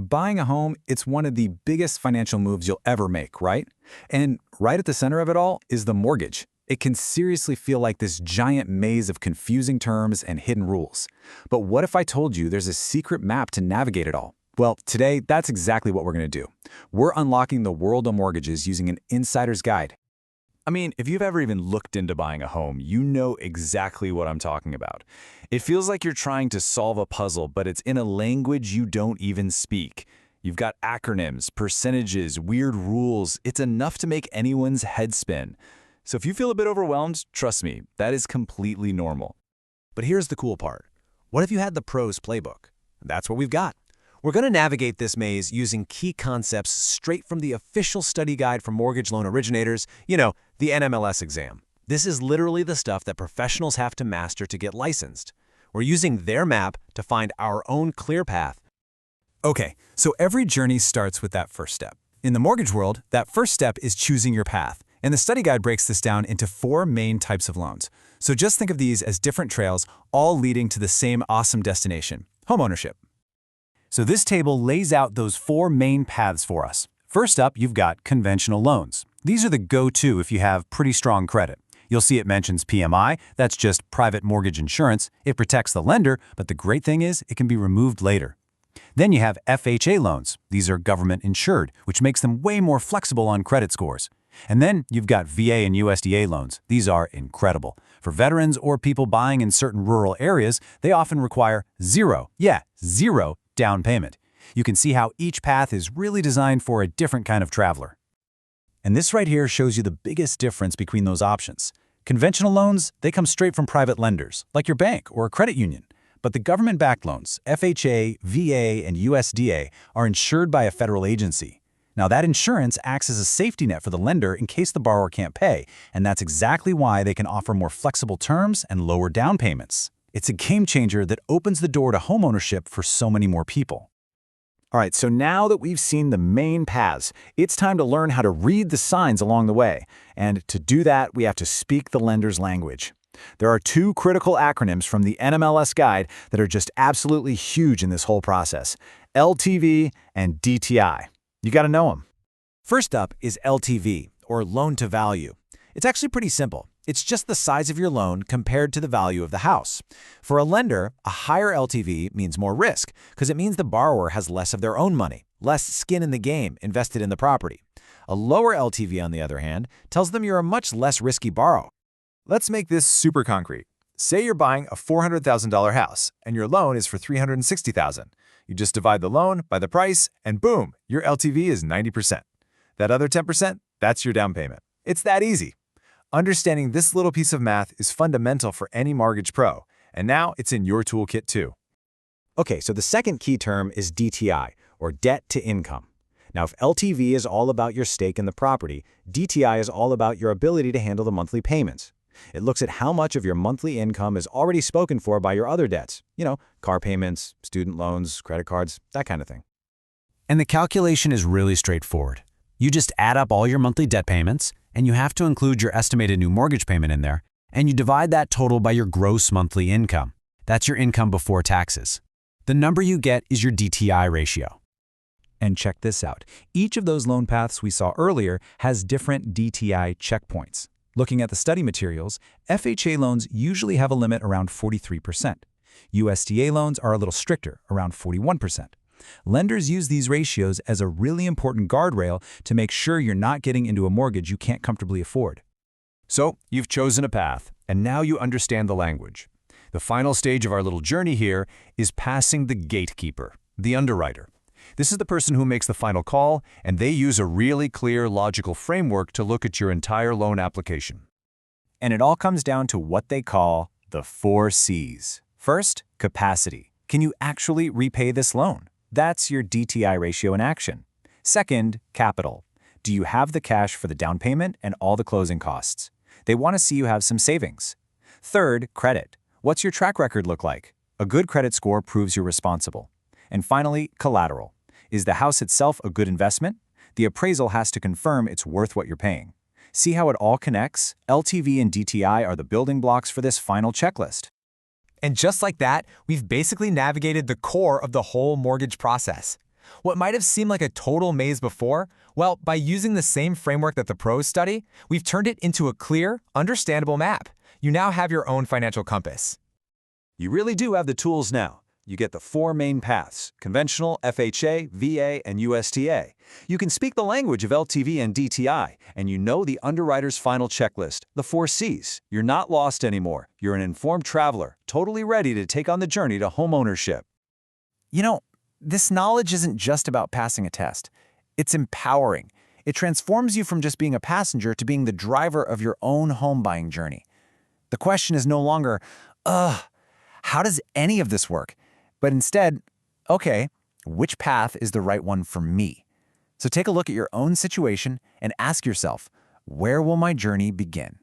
Buying a home, it's one of the biggest financial moves you'll ever make, right? And right at the center of it all is the mortgage. It can seriously feel like this giant maze of confusing terms and hidden rules. But what if I told you there's a secret map to navigate it all? Well, today, that's exactly what we're going to do. We're unlocking the world of mortgages using an insider's guide. I mean, if you've ever even looked into buying a home, you know exactly what I'm talking about. It feels like you're trying to solve a puzzle, but it's in a language you don't even speak. You've got acronyms, percentages, weird rules. It's enough to make anyone's head spin. So if you feel a bit overwhelmed, trust me, that is completely normal. But here's the cool part. What if you had the pros playbook? That's what we've got. We're going to navigate this maze using key concepts straight from the official study guide for mortgage loan originators, the NMLS exam. This is literally the stuff that professionals have to master to get licensed. We're using their map to find our own clear path. Okay, so every journey starts with that first step. In the mortgage world, that first step is choosing your path. And the study guide breaks this down into 4 main types of loans. So just think of these as different trails, all leading to the same awesome destination, homeownership. So this table lays out those 4 main paths for us. First up, you've got conventional loans. These are the go-to if you have pretty strong credit. You'll see it mentions PMI, that's just private mortgage insurance. It protects the lender, but the great thing is it can be removed later. Then you have FHA loans. These are government insured, which makes them way more flexible on credit scores. And then you've got VA and USDA loans. These are incredible. For veterans or people buying in certain rural areas, they often require zero down payment. You can see how each path is really designed for a different kind of traveler. And this right here shows you the biggest difference between those options. Conventional loans, they come straight from private lenders, like your bank or a credit union. But the government-backed loans, FHA, VA, and USDA, are insured by a federal agency. Now, that insurance acts as a safety net for the lender in case the borrower can't pay, and that's exactly why they can offer more flexible terms and lower down payments. It's a game changer that opens the door to homeownership for so many more people. All right, so now that we've seen the main paths, it's time to learn how to read the signs along the way. And to do that, we have to speak the lender's language. There are 2 critical acronyms from the NMLS guide that are just absolutely huge in this whole process: LTV and DTI. You got to know them. First up is LTV, or loan to value. It's actually pretty simple. It's just the size of your loan compared to the value of the house. For a lender, a higher LTV means more risk because it means the borrower has less of their own money, less skin in the game invested in the property. A lower LTV, on the other hand, tells them you're a much less risky borrower. Let's make this super concrete. Say you're buying a $400,000 house and your loan is for $360,000. You just divide the loan by the price and boom, your LTV is 90%. That other 10%, that's your down payment. It's that easy. Understanding this little piece of math is fundamental for any mortgage pro, and now it's in your toolkit too. Okay, so the second key term is DTI, or debt to income. Now, if LTV is all about your stake in the property, DTI is all about your ability to handle the monthly payments. It looks at how much of your monthly income is already spoken for by your other debts. Car payments, student loans, credit cards, that kind of thing. And the calculation is really straightforward. You just add up all your monthly debt payments, and you have to include your estimated new mortgage payment in there, and you divide that total by your gross monthly income. That's your income before taxes. The number you get is your DTI ratio. And check this out. Each of those loan paths we saw earlier has different DTI checkpoints. Looking at the study materials, FHA loans usually have a limit around 43%. USDA loans are a little stricter, around 41%. Lenders use these ratios as a really important guardrail to make sure you're not getting into a mortgage you can't comfortably afford. So, you've chosen a path, and now you understand the language. The final stage of our little journey here is passing the gatekeeper, the underwriter. This is the person who makes the final call, and they use a really clear, logical framework to look at your entire loan application. And it all comes down to what they call the 4 C's. First, capacity. Can you actually repay this loan? That's your DTI ratio in action. Second, capital. Do you have the cash for the down payment and all the closing costs? They want to see you have some savings. Third, credit. What's your track record look like? A good credit score proves you're responsible. And finally, collateral. Is the house itself a good investment? The appraisal has to confirm it's worth what you're paying. See how it all connects? LTV and DTI are the building blocks for this final checklist. And just like that, we've basically navigated the core of the whole mortgage process. What might have seemed like a total maze before, well, by using the same framework that the pros study, we've turned it into a clear, understandable map. You now have your own financial compass. You really do have the tools now. You get the 4 main paths: conventional, FHA, VA, and USTA. You can speak the language of LTV and DTI, and you know the underwriter's final checklist, the 4 Cs. You're not lost anymore. You're an informed traveler, totally ready to take on the journey to homeownership. You know, this knowledge isn't just about passing a test. It's empowering. It transforms you from just being a passenger to being the driver of your own home buying journey. The question is no longer, how does any of this work? But instead, okay, which path is the right one for me? So take a look at your own situation and ask yourself, where will my journey begin?